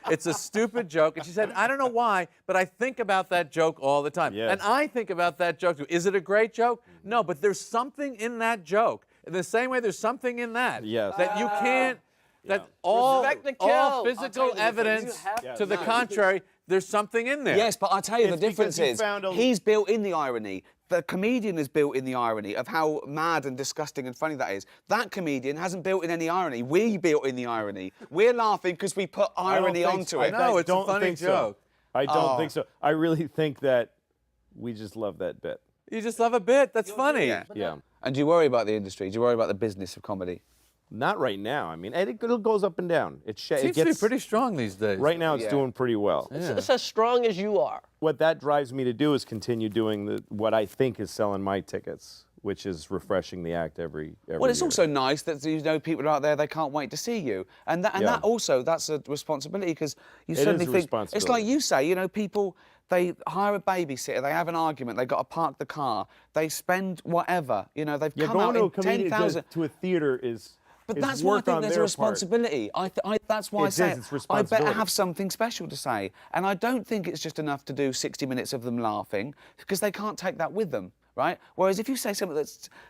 It's a stupid joke. And she said, I don't know why, but I think about that joke all the time. Yes. And I think about that joke too. Is it a great joke? No, but there's something in that joke. In the same way there's something in that Yes. that you can't, that all, Respect the all kill. I'll tell physical you the difference. evidence You have to the to. contrary, there's something in there. Yes, but I'll tell you It's the difference because he is found a- he's built in the irony. The comedian is built in the irony of how mad and disgusting and funny that is. That comedian hasn't built in any irony. We built in the irony. We're laughing because we put I don't irony think onto so. it. No, it's a don't funny think so. joke. I don't Oh. think so. I really think that we just love that bit. You just love a bit. That's funny. Yeah. Yeah. And do you worry about the industry? Do you worry about the business of comedy? Not right now. I mean, it goes up and down. It Seems gets to be pretty strong these days. Right now, it's Yeah. doing pretty well. It's as strong as you are. What that drives me to do is continue doing what I think is selling my tickets, which is refreshing the act every Well, it's year. also nice that you know people are out there, they can't wait to see you. And that, Yeah. that also, that's a responsibility because you It suddenly is a think, it's responsibility. like you say, you know, people, they hire a babysitter, they have an argument, they've got to park the car, they spend whatever, you know, they've Yeah, come going out to a in comedian 10,000. to a theater is. But is that's why I work think on there's a their part. responsibility. That's why I It say is, it's I better responsibility. have something special to say. And I don't think it's just enough to do 60 minutes of them laughing because they can't take that with them, right? Whereas if you say something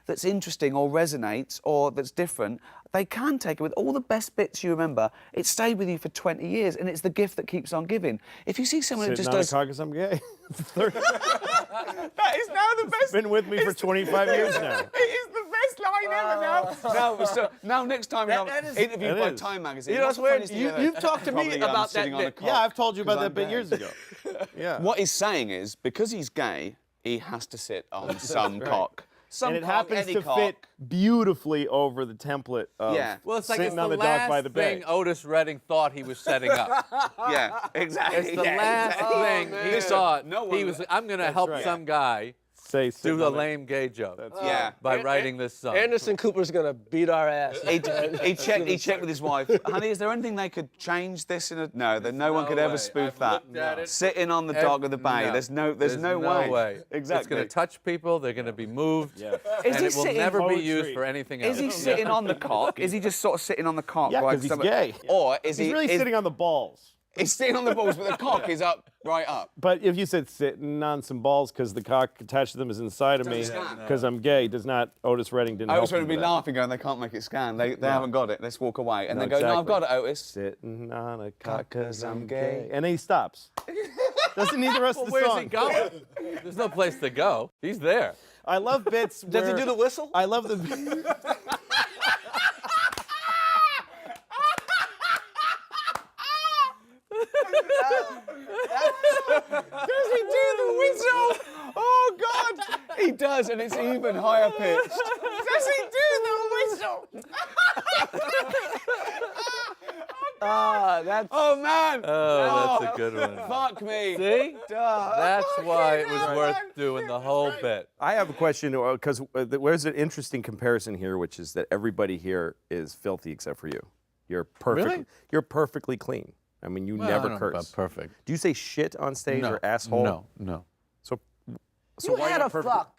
that's interesting or resonates or that's different, they can take it with all the best bits you remember. It stayed with you for 20 years and it's the gift that keeps on giving. If you see someone who Sitting just on a does... cock 'cause I'm gay. That is now the best... Been with me for 25 years now. It is the best line ever now. Now next time That- you're that is- interviewed It by is. Time magazine. You know what's what's the weird? funniest thing ever? You've talked to me Probably, about sitting that on a bit. cock Yeah, I've told you 'cause about that I'm bit gay. years ago. Yeah. What he's saying is, because he's gay, he has to sit on some cock. Some And it cock, happens any to cock. fit beautifully over the template of Yeah. Well, it's like sitting it's on the the dock last by the thing bay. Otis Redding thought he was setting up. Yeah, exactly. It's the yeah, last exactly. thing he Listen, thought. no he one- was. I'm going to help right. some guy say sit Do a on it. lame gay joke. Yeah. By writing this song. Anderson Cooper's gonna beat our ass. He checked with his wife. Honey, is there anything they could change this in a... No, no one could ever way. spoof I've that. looked at it. Sitting on the dock of the bay. No. There's no way. Exactly. It's going to touch people. They're going to be moved. Yeah. Is And he it will sitting- never be Poetry. used for anything else. Is he sitting on the cock? Is he just sort of sitting on the cock? Yeah, like 'cause he's some- gay. Or is He's he... really sitting on the balls. He's sitting on the balls, but the cock is up, right up. But if you said sitting on some balls because the cock attached to them is inside of me, scan. because I'm gay, does not. Otis Redding didn't I help was going him to be with that. laughing, going, they can't make it scan. They haven't got it. Let's walk away. And No, they go, no, I've exactly. got it, Otis. Sitting on a cock 'cause I'm gay. And then he stops. Doesn't need the rest of the Where's song. he going? There's no place to go. He's there. I love bits Does he where- do the whistle? I love the. Does he do the whistle? Oh, God! He does, and it's even higher pitched. Does he do the whistle? That's Oh, man! Oh, that's a good one. Fuck me. See? Duh. That's why it was worth doing the whole bit. I have a question because there's an interesting comparison here, which is that everybody here is filthy except for you. You're perfect. Really? You're perfectly clean. I mean, you Well, I never don't know about curse. perfect. Do you say shit on stage or asshole? No. So you why had not a perfect? fuck.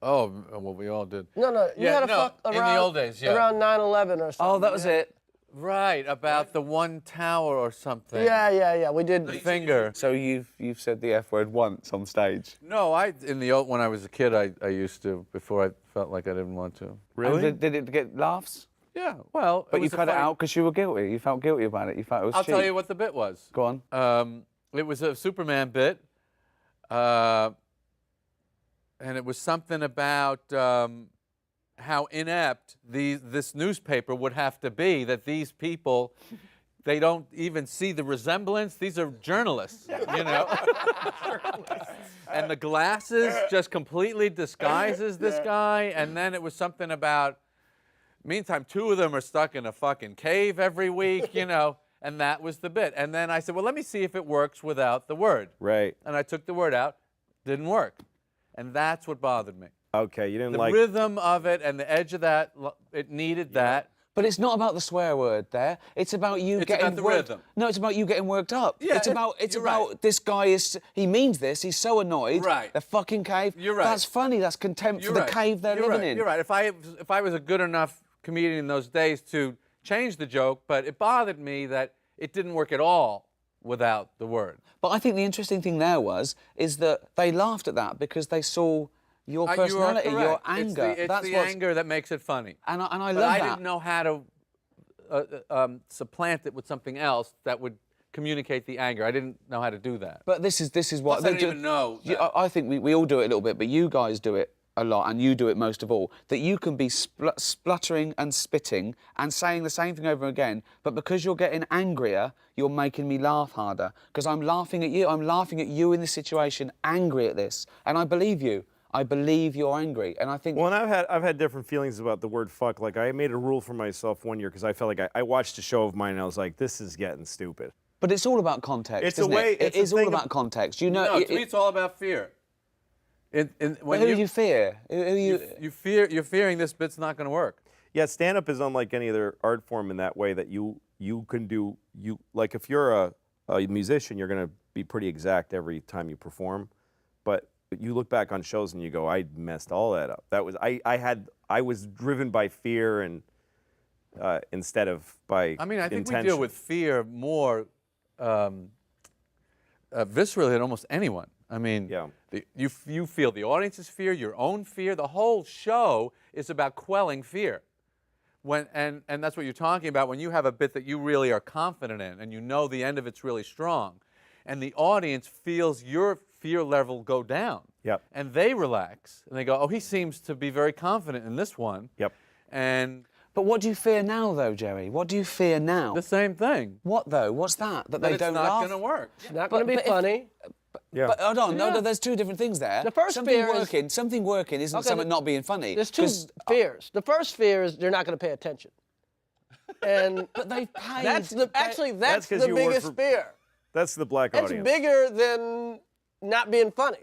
Oh, well, we all did. No, you Yeah, had a no, fuck in the around old days, yeah. around 9/11 or something. Oh, that was it. Right, about the one tower or something. Yeah. We did. Finger. So you've said the F word once on stage. No, when I was a kid, I used to, before I felt like I didn't want to. Really? And did it get laughs? Yeah, well. But you was a cut it funny- out because you were guilty. You felt guilty about it. You felt it was I'll cheap. tell you what the bit was. Go on. It was a Superman bit, and it was something about how inept this newspaper would have to be, that these people, they don't even see the resemblance. These are journalists, you know? And the glasses just completely disguises this guy. And then it was something about, meantime, two of them are stuck in a fucking cave every week, you know? And that was the bit. And then I said, well, let me see if it works without the word. Right. And I took the word out. Didn't work. And that's what bothered me. Okay, you didn't The like. rhythm of it and the edge of that, it needed that. But it's not about the swear word there. It's about you It's getting about the worked. rhythm. No, it's about you getting worked up. Yeah, it's about you're right. this guy is he means this. He's so annoyed. Right. The fucking cave. You're right. That's funny. That's contempt You're for right. the cave they're You're living right. in. You're right. If I was a good enough comedian in those days to change the joke, but it bothered me that it didn't work at all without the word. But I think the interesting thing there is that they laughed at that because they saw your personality, you are your correct. anger. It's That's the what's, anger that makes it funny. and I But love I that. didn't know how to supplant it with something else that would communicate the anger. I didn't know how to do that. But this is what Plus, I didn't even know that. I think we all do it a little bit, but you guys do it a lot, and you do it most of all. That you can be spluttering and spitting and saying the same thing over again, but because you're getting angrier, you're making me laugh harder. Because I'm laughing at you. I'm laughing at you in this situation, angry at this, and I believe you. I believe you're angry, and I think. Well, and I've had different feelings about the word fuck. Like I made a rule for myself one year because I felt like I watched a show of mine and I was like, this is getting stupid. But it's all about context, It's a isn't way- it? it's It a is all thing about of- context. You know. No, to me, it's all about fear. But who do you fear? Who You're fearing this bit's not going to work. Yeah, stand-up is unlike any other art form in that way that you can do like if you're a musician, you're going to be pretty exact every time you perform, but you look back on shows and you go, I messed all that up. That was I was driven by fear and instead of by I mean, I think intention. we deal with fear more viscerally than almost anyone. I mean, Yeah. you feel the audience's fear, your own fear. The whole show is about quelling fear. And that's what you're talking about when you have a bit that you really are confident in and you know the end of it's really strong, and the audience feels your fear level go down. Yep. And they relax and they go, oh, he seems to be very confident in this one. Yep. And But what do you fear now, though, Jerry? What do you fear now? the same thing. What though? What's that? That That they it's don't not laugh. going to work. It's not going to be but if- funny. Yeah. But hold on, Yeah. no, there's two different things there. The first something fear is- working, something working isn't Okay, something not being funny. There's two 'Cause- fears. The first fear is they're not going to pay attention. And But they've paid. that's the That's the 'cause you work biggest for- fear. That's the black It's audience. bigger than not being funny.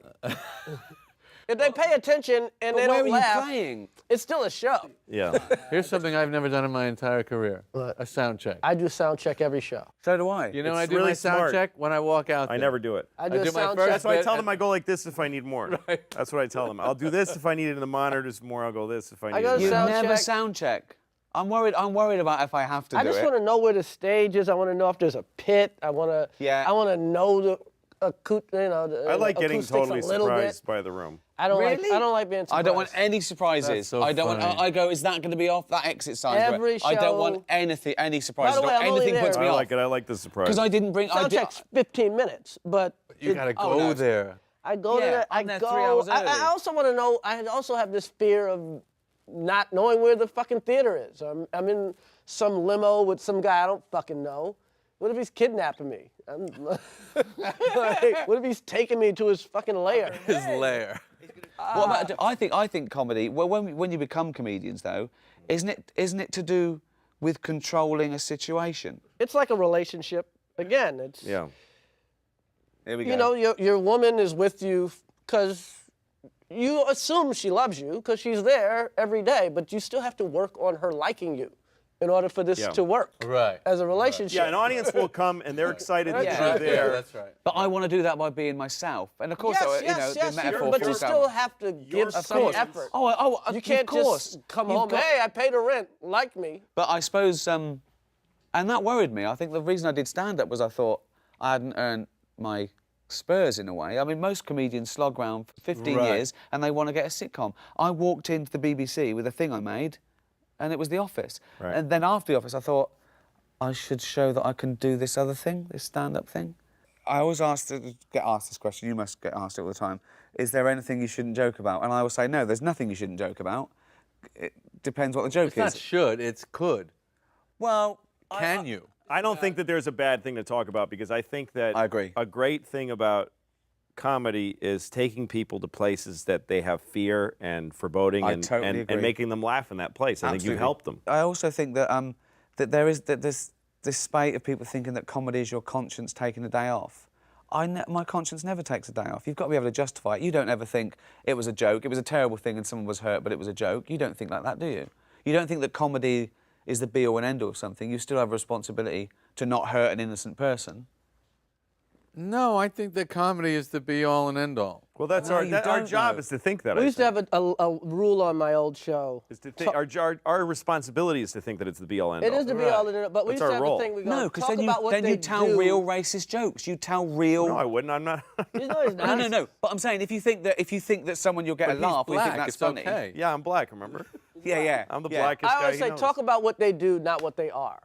If they pay attention and they Where don't are you laugh, playing? it's still a show. Yeah. Here's something I've never done in my entire career. What? A sound check. I do sound check every show. So do I. You know when I It's do really my sound smart. check? When I walk out I there. never do it. I do a do my sound first check. That's why I bit tell and- them I go like this if I need more. Right. That's what I tell them. I'll do this if I need it in the monitors more. I'll go this if I need go it. You sound never check. sound check. I'm worried about if I have to I do just it. want to know where the stage is. I want to know if there's a pit. I want to. Yeah. I want to know the I like getting acoustics totally a little surprised bit. by the room. I don't Really? like. I don't like being surprised. I don't want any surprises. That's so I don't want. funny. I go. Is that going to be off? That exit sign. Every I don't want show- anything. Any surprises. By the way, I don't- I'm only anything puts there- me I off. like it. I like the surprise. Because I didn't bring. I Sound did, check's 15 minutes, but You gotta go no. there. I go to Yeah, that. I'm I there go. 3 hours I early. also want to know. I also have this fear of not knowing where the fucking theater is. I'm in some limo with some guy I don't fucking know. What if he's kidnapping me? Like, what if he's taking me to his fucking lair? His lair. What about, I think comedy. Well, when you become comedians, though, isn't it to do with controlling a situation? It's like a relationship. Again, it's Yeah. Here we go. you know your woman is with you because you assume she loves you because she's there every day, but you still have to work on her liking you in order for this Yeah. to work Right. as a relationship. Yeah, an audience will come and they're excited that Yeah. you're there. Yeah, that's right. But I want to do that by being myself, and of course, Yes, you yes, know, yes, the metaphor but for you yourself. still have to give some course. effort. Oh, You can't of course. just come You've home, got- hey, I paid the rent, like me. But I suppose, and that worried me. I think the reason I did stand-up was I thought I hadn't earned my spurs in a way. I mean, most comedians slog around for 15 Right. years and they want to get a sitcom. I walked into the BBC with a thing I made, and it was The Office. Right. And then after The Office, I thought, I should show that I can do this other thing, this stand-up thing. I always get asked this question, you must get asked it all the time, is there anything you shouldn't joke about? And I always say, no, there's nothing you shouldn't joke about. It depends what the joke It's not is. should, it's could. Well, Can you? I don't think that there's a bad thing to talk about because I think that I agree. a great thing about comedy is taking people to places that they have fear and foreboding I and, totally and, agree. and making them laugh in that place. I think you've Absolutely. helped them. I also think that that there's this spate of people thinking that comedy is your conscience taking a day off. My conscience never takes a day off. You've got to be able to justify it. You don't ever think it was a joke, it was a terrible thing and someone was hurt, but it was a joke. You don't think like that, do you? You don't think that comedy is the be-all and end-all of something. You still have a responsibility to not hurt an innocent person. No, I think that comedy is the be-all and end-all. Well, that's No, our you our don't, job though. is to think that. We I used to think. have a rule on my old show. Is to think, our responsibility is to think that it's the be-all end-all. It is to be all in it, but we That's used to our have role. a thing we go, No, because talk then about what you they tell do. real racist jokes. You tell real. No, I wouldn't. I'm not. No, he's not. No. But I'm saying if you think that someone you'll get But a he's laugh, or you black, think that's it's funny. okay. Yeah, I'm black. Remember? Yeah. I'm the yeah. blackest I guy. always he say, knows. talk about what they do, not what they are.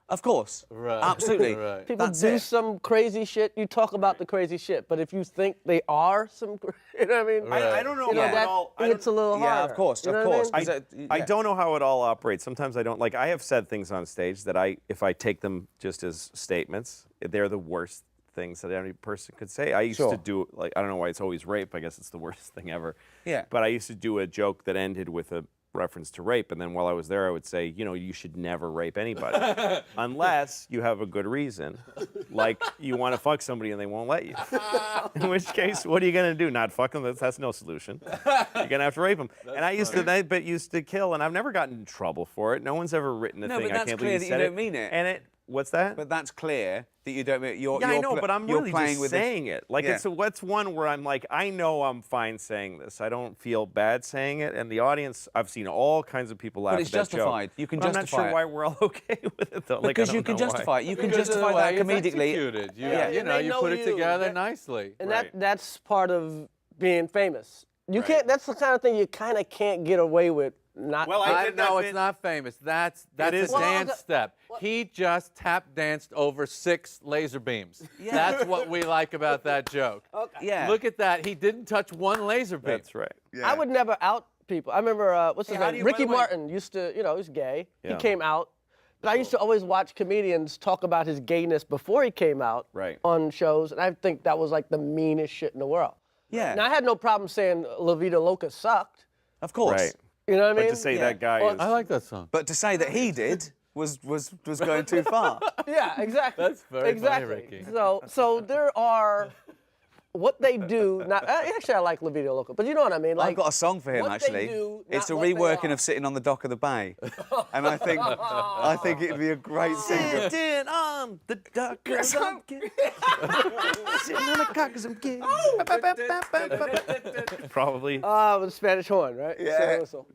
Of course. Right. Absolutely. Right. People That's do it. some crazy shit, you talk about the crazy shit. But if you think they are some, you know what I mean? I don't know You know, how it that all. it's a little harder. Yeah, of course, You know of what I course. mean? I Yeah. don't know how it all operates. Sometimes I don't like. I have said things on stage that if I take them just as statements, they're the worst things that any person could say. I used Sure. to do like I don't know why it's always rape. I guess it's the worst thing ever. Yeah. But I used to do a joke that ended with a reference to rape, and then while I was there, I would say, you know, you should never rape anybody unless you have a good reason, like you want to fuck somebody and they won't let you. In which case, what are you gonna do? Not fuck them? That's no solution. You're gonna have to rape them. And I used to kill, and I've never gotten in trouble for it. No one's ever written a No, thing. but I that's can't clear believe that you you said don't mean it. And what's that? But that's clear that you don't. You're, Yeah, I you're know, but I'm you're really playing just with saying it. Like, Yeah. what's one where I'm like, I know I'm fine saying this. I don't feel bad saying it. And the audience, I've seen all kinds of people laugh But it's at that justified. joke. You can But justify I'm not it. sure why we're all okay with it, though. Like, I Because you don't can know why. justify it. You can Because of the justify way that it's comedically. executed. You, Yeah. you And know, they you know put it you. together That- nicely. And Right. that's part of being famous. You Right. can't. That's the kind of thing you kind of can't get away with. Not. Well, I did that No, bit- it's not famous. That's is. a Well, dance okay. step. He just tap danced over 6 laser beams. That's what we like about that joke. Yeah. Look at that. He didn't touch one laser beam. That's right. I would never out people. I remember what's his how do name? you- by Ricky the way- Martin used to. You know, he's gay. Yeah. He came out. But I used to always watch comedians talk about his gayness before he came out Right. on shows, and I think that was like the meanest shit in the world. Yeah. Now I had no problem saying La Vida Loca sucked. Of course. Right. You know what I But mean? to say Yeah. that guy Well, is. I like that song. But to say that he did was going too far. Yeah, exactly. That's very funny, exactly. Ricky. So there are what they do. Not actually, I like La Vida Loca, but you know what I mean. Like, I've got a song for him what they actually. do, It's a not what they reworking are. of Sitting on the Dock of the Bay, and I think it'd be a great single. Sitting on the dock 'cause I'm kidding. Sitting on the cock 'cause I'm kidding. Probably. With the Spanish horn, right? Yeah. So.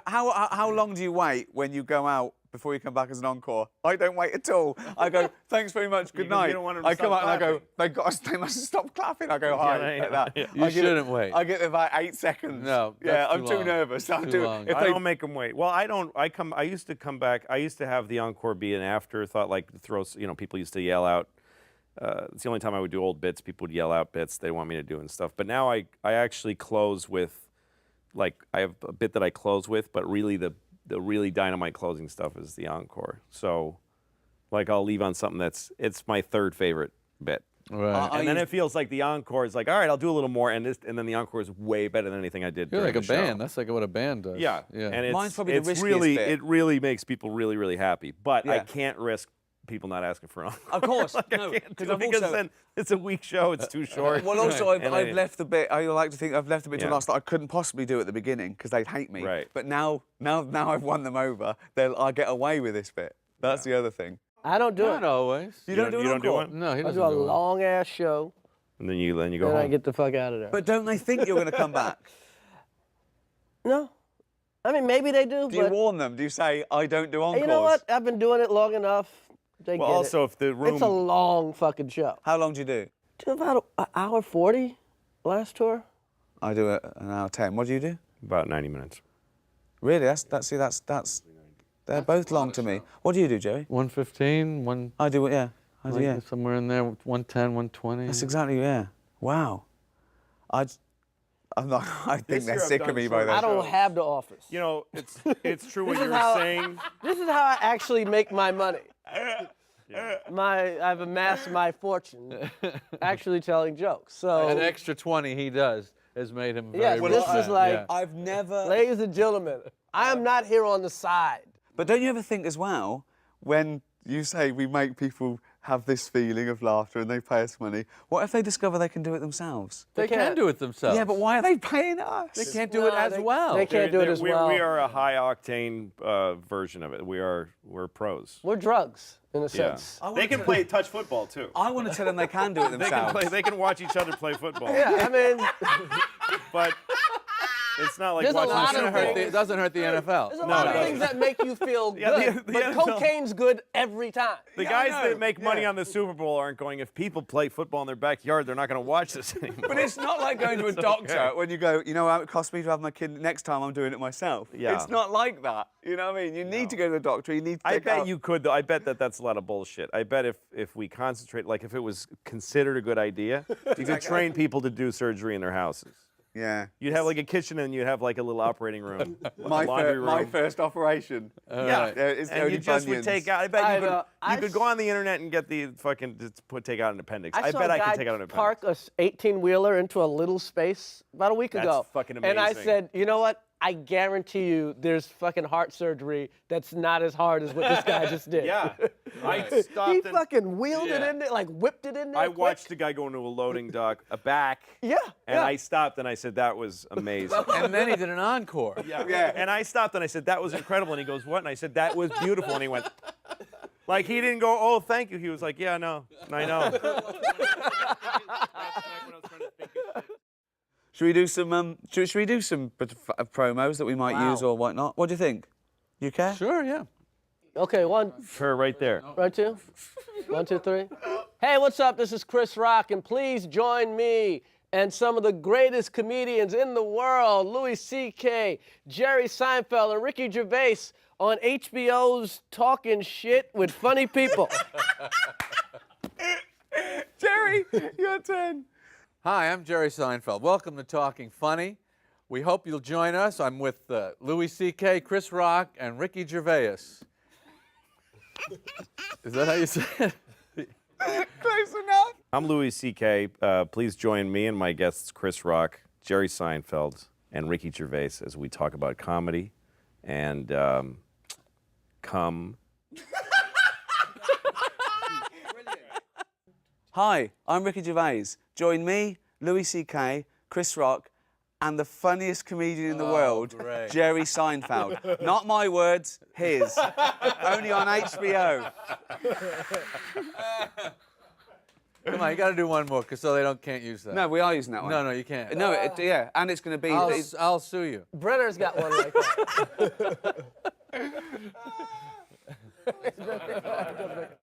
How long do you wait when you go out before you come back as an encore? I don't wait at all. I go, thanks very much, good Because you night. don't want 'em to I come stop out and I go, clapping. they must stop clapping. I go, hi, Yeah, like that. yeah. You I give it- shouldn't wait. I get about 8 seconds. No, yeah, that's I'm too too long. nervous. I'll Too do long. if I they don't make them wait. Well, I don't. I used to come back. I used to have the encore be an afterthought, like people used to yell out. It's the only time I would do old bits. People would yell out bits they want me to do and stuff. But now I actually close with, like, I have a bit that I close with, but really the really dynamite closing stuff is the encore. So, like, I'll leave on something it's my third favorite bit. Right. I And then used- it feels like the encore is like, all right, I'll do a little more, and then the encore is way better than anything I did. You're during like a the show. band. That's like what a band does. Yeah, Yeah. and Mine's probably the it's riskiest really bit. it really makes people really really happy. But I Yeah. can't risk people not asking for an encore. Of course, Like, no, I can't do 'cause it I've because also- then it's a weak show. It's too short. Well, also, And I've left the bit. I like to think I've left the bit to Yeah. last that I couldn't possibly do at the beginning because they'd hate me. Right. But now I've won them over. I get away with this bit. That's the other thing. I don't do Not it. always. You don't do an you don't do encore? one, No, he I doesn't do a do it. long ass show, and then you go and I home. get the fuck out of there. But don't they think you're going to come back? no, I mean maybe they do. Do you but warn them? Do you say I don't do encores? you know what? I've been doing it long enough. They Well, get also it. if the room It's a long fucking show. How long do you do? Do about an hour 40 last tour. I do an hour 10. What do you do? about 90 minutes. Really? That's they're both long to me. What do you do, Jerry? 115, one. I do it. Yeah. I do. like Yeah. Somewhere in there, 110, 120. That's exactly. Yeah. Wow. I'm not. I think This they're year I've sick of done me by short then. I don't shows. have the office. You know, it's true what This is you're how- saying. This is how I actually make my money. I've amassed my fortune actually telling jokes. So, An extra 20 he does has made him very yes, rich. this is like, Yeah. I've never. ladies and gentlemen, I am not here on the side. But don't you ever think as well, when you say we make people have this feeling of laughter and they pay us money, what if they discover they can do it themselves? They can can't. do it themselves. Yeah, but why are they paying us? They can't do it No, as they- well. they can't do it as we, well. We are a high octane version of it. We're pros. We're drugs, in a Yeah. sense. They can play touch football too. I want to tell them they can do it They themselves. can play. They can watch each other play football. Yeah, I mean, But it's not like There's a watching lot the of Super Bowl. things. It doesn't hurt the NFL. there's a No, lot it of doesn't. things that make you feel Yeah, good, the but NFL cocaine's good every time. The Yeah, guys I know. that make money Yeah. on the Super Bowl aren't going, if people play football in their backyard, they're not going to watch this anymore. But it's not like going to a It's doctor okay. when you go, you know how it costs me to have my kid, next time I'm doing it myself. Yeah. It's not like that. You know what I mean? You need to go to the doctor, you need to I take bet out- you could, though. I bet that's a lot of bullshit. I bet if we concentrate, like if it was considered a good idea, you could train people to do surgery in their houses. Yeah. You'd have like a kitchen and you'd have like a little operating room, My, laundry room. my first operation. Yeah, It's and only you just would bunions. take out. I bet I you could. know. You could go on the internet and get the fucking take out an appendix. I saw bet a I guy could take out an appendix. park a 18-wheeler into a little space about a week That's ago. fucking And I amazing. said, you know what? I guarantee you there's fucking heart surgery that's not as hard as what this guy just did. Yeah, I He stopped and fucking wheeled it Yeah. in there, like whipped it in there. I quick. watched the guy go into a loading dock, a back. Yeah, And yeah. I stopped and I said that was amazing. And then he did an encore. Yeah. And I stopped and I said that was incredible. And he goes, what? And I said that was beautiful. And he went, like he didn't go, oh, thank you. He was like, yeah, no, I know. Should we do some should we do some promos that we might Wow. use or whatnot? What do you think? You care? Sure, yeah. Okay, one, Her right there. right, two. 1, 2, 3. Hey, what's up? This is Chris Rock, and please join me and some of the greatest comedians in the world, Louis C.K., Jerry Seinfeld, and Ricky Gervais on HBO's Talking Shit with Funny People. Jerry, your turn. Hi, I'm Jerry Seinfeld. Welcome to Talking Funny. We hope you'll join us. I'm with Louis C.K., Chris Rock, and Ricky Gervais. Is that how you say it? Close enough. I'm Louis C.K. Please join me and my guests Chris Rock, Jerry Seinfeld, and Ricky Gervais as we talk about comedy and cum. Hi, I'm Ricky Gervais. Join me Louis C.K., Chris Rock, and the funniest comedian in the world, great. Jerry Seinfeld. Not my words, his. Only on HBO. Come on, you got to do one more, so they can't use that. No, we are using that one. No, you can't. No, yeah, and it's going to be. I'll sue you. Brenner's got one like that.